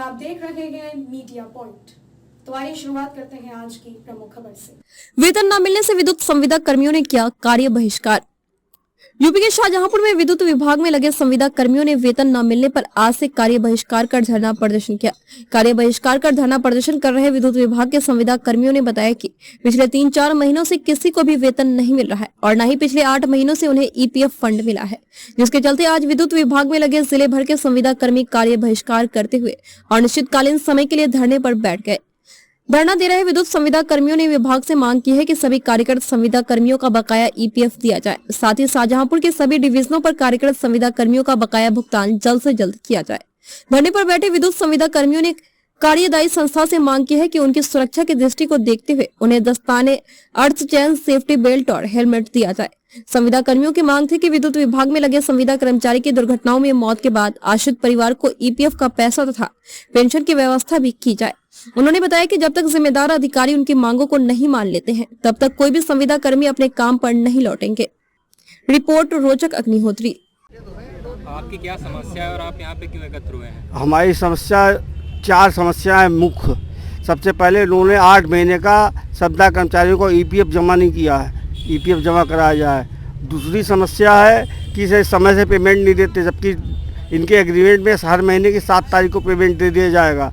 आप देख रहे हैं मीडिया पॉइंट। तो आइए शुरुआत करते हैं आज की प्रमुख खबर से। वेतन न मिलने से विद्युत संविदा कर्मियों ने किया कार्य बहिष्कार। यूपी के शाहजहांपुर में विद्युत विभाग में लगे संविदा कर्मियों ने वेतन न मिलने पर आज से कार्य बहिष्कार कर धरना प्रदर्शन किया। कार्य बहिष्कार कर धरना प्रदर्शन कर रहे विद्युत विभाग के संविदा कर्मियों ने बताया कि पिछले 3-4 महीनों से किसी को भी वेतन नहीं मिल रहा है और न ही पिछले 8 महीनों से उन्हें ईपीएफ फंड मिला है, जिसके चलते आज विद्युत विभाग में लगे जिले भर के संविदा कर्मी कार्य बहिष्कार करते हुए अनिश्चितकालीन समय के लिए धरने पर बैठ गए। धरना दे रहे विद्युत संविदा कर्मियों ने विभाग से मांग की है कि सभी कार्यरत संविदा कर्मियों का बकाया ईपीएफ दिया जाए। साथ ही शाहजहांपुर के सभी डिवीजनों पर कार्यरत संविदा कर्मियों का बकाया भुगतान जल्द से जल्द किया जाए। धरने पर बैठे विद्युत संविदा कर्मियों ने कार्यदायी संस्था से मांग की है कि उनकी सुरक्षा की दृष्टि को देखते हुए उन्हें दस्ताने, अर्थ चैन, सेफ्टी बेल्ट और हेलमेट दिया जाए। संविदा कर्मियों की मांग थी कि विद्युत विभाग में लगे संविदा कर्मचारी की दुर्घटनाओं में मौत के बाद आश्रित परिवार को ईपीएफ का पैसा तथा पेंशन की व्यवस्था भी की जाए। उन्होंने बताया कि जब तक जिम्मेदार अधिकारी उनकी मांगों को नहीं मान लेते हैं, तब तक कोई भी संविदा कर्मी अपने काम पर नहीं लौटेंगे। रिपोर्ट रोचक अग्निहोत्री। आपकी क्या समस्या है और आप यहाँ पे क्यों एकत्र हुए हैं? हमारी समस्या 4 समस्याएं मुख्य। सबसे पहले उन्होंने 8 महीने का संविदा कर्मचारियों को ईपीएफ जमा नहीं किया है, ईपीएफ जमा कराया जाए। दूसरी समस्या है कि इसे समय से पेमेंट नहीं देते, जबकि इनके एग्रीमेंट में हर महीने की 7 तारीख को पेमेंट दे दिया जाएगा।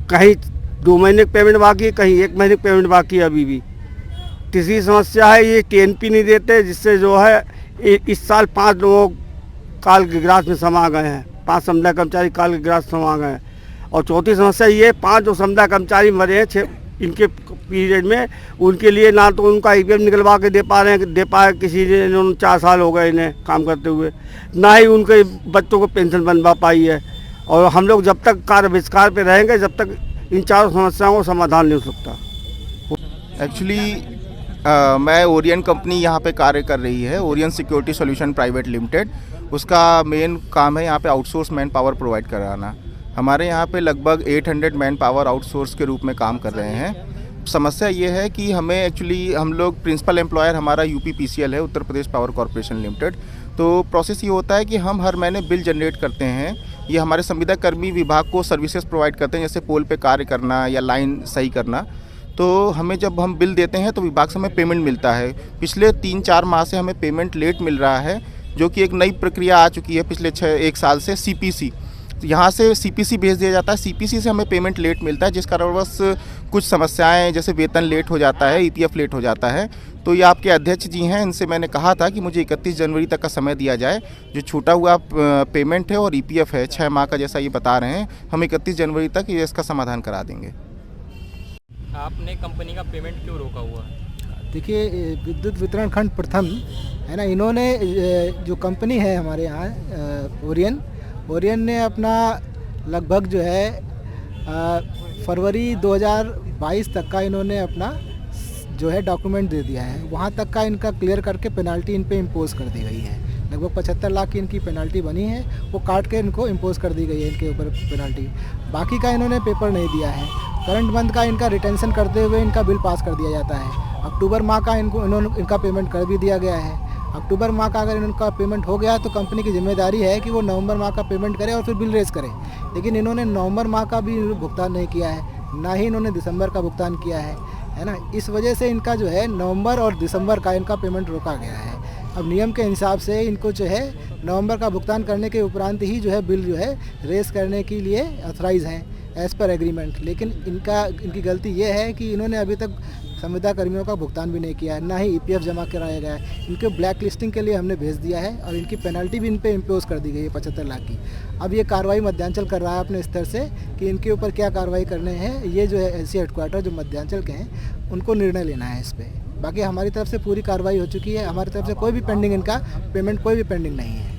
कहीं 2 महीने की पेमेंट बाकी है, कहीं 1 महीने की पेमेंट बाकी है अभी भी। तीसरी समस्या है ये टीएनपी नहीं देते, जिससे जो है इस साल 5 लोग काल के ग्रास में समा गए हैं, 5 संविदा कर्मचारी काल के ग्रास समा गए हैं। और चौथी समस्या ये 5 जो संविदा कर्मचारी मरे हैं इनके पीरियड में, उनके लिए ना तो उनका ईपीएफ निकलवा के दे पाए किसी ने, इन्होंने 4 साल हो गए इन्हें काम करते हुए, ना ही उनके बच्चों को पेंशन बनवा पाई है। और हम लोग जब तक कार्य बहिष्कार पे रहेंगे, जब तक इन 4 समस्याओं को समाधान नहीं हो सकता। एक्चुअली मैं ओरियन कंपनी यहाँ पे कार्य कर रही है, Orion security solution private limited. उसका मेन काम है यहाँ पे आउटसोर्स मैन पावर प्रोवाइड कराना। हमारे यहाँ पे लगभग 800 मैन पावर आउटसोर्स के रूप में काम कर रहे हैं। समस्या ये है कि हमें एक्चुअली हम लोग प्रिंसिपल एम्प्लॉयर हमारा यूपीपीसीएल है, Uttar Pradesh power corporation limited. तो प्रोसेस ये होता है कि हम हर महीने बिल जनरेट करते हैं। ये हमारे संविदा कर्मी विभाग को सर्विसेज प्रोवाइड करते हैं, जैसे पोल पे कार्य करना या लाइन सही करना। तो हमें जब हम बिल देते हैं तो विभाग से हमें पेमेंट मिलता है। पिछले 3-4 माह से हमें पेमेंट लेट मिल रहा है, जो कि एक नई प्रक्रिया आ चुकी है पिछले 1 साल से। सीपीसी यहाँ से सीपीसी भेज दिया जाता है, सीपीसी से हमें पेमेंट लेट मिलता है, जिस कारणवश कुछ समस्याएं जैसे वेतन लेट हो जाता है, ईपीएफ लेट हो जाता है। तो ये आपके अध्यक्ष जी हैं, इनसे मैंने कहा था कि मुझे 31 जनवरी तक का समय दिया जाए। जो छूटा हुआ पेमेंट है और ईपीएफ है 6 माह का, जैसा ये बता रहे हैं, हम 31 जनवरी तक ये इसका समाधान करा देंगे। आपने कंपनी का पेमेंट क्यों रोका हुआ है? देखिए, विद्युत वितरण खंड प्रथम है ना, इन्होंने जो कंपनी है हमारे यहाँ ओरियन ने अपना लगभग जो है फरवरी 2022 तक का इन्होंने अपना जो है डॉक्यूमेंट दे दिया है। वहाँ तक का इनका क्लियर करके पेनाल्टी इन पे इम्पोज कर दी गई है। लगभग 75 लाख की इनकी पेनाल्टी बनी है, वो काट के इनको इम्पोज कर दी गई है इनके ऊपर पेनाल्टी। बाकी का इन्होंने पेपर नहीं दिया है। करंट मंथ का इनका रिटेंशन करते हुए इनका बिल पास कर दिया जाता है। अक्टूबर माह का इनका पेमेंट कर भी दिया गया है। अक्टूबर माह का अगर इनका पेमेंट हो गया तो कंपनी की जिम्मेदारी है कि वो नवंबर माह का पेमेंट करे और फिर बिल रेज करे। लेकिन इन्होंने नवंबर माह का भी भुगतान नहीं किया है, ना ही इन्होंने दिसंबर का भुगतान किया है ना। इस वजह से इनका जो है नवंबर और दिसंबर का इनका पेमेंट रोका गया है। अब नियम के हिसाब से इनको जो है नवंबर का भुगतान करने के उपरांत ही जो है बिल जो है रेज करने के लिए ऑथराइज हैं एज़ पर एग्रीमेंट। लेकिन इनकी गलती ये है कि इन्होंने अभी तक संविदा कर्मियों का भुगतान भी नहीं किया है, ना ही ईपीएफ जमा कराया गया है। इनके ब्लैक लिस्टिंग के लिए हमने भेज दिया है और इनकी पेनल्टी भी इन पे इम्पोज कर दी गई है 75 लाख की। अब ये कार्रवाई मध्यांचल कर रहा है अपने स्तर से कि इनके ऊपर क्या कार्रवाई करने हैं। ये जो है एलसी हेडक्वार्टर जो मध्यांचल के हैं, उनको निर्णय लेना है इस पर। बाकी हमारी तरफ से पूरी कार्रवाई हो चुकी है। हमारी तरफ से कोई भी पेंडिंग इनका पेमेंट कोई भी पेंडिंग नहीं है।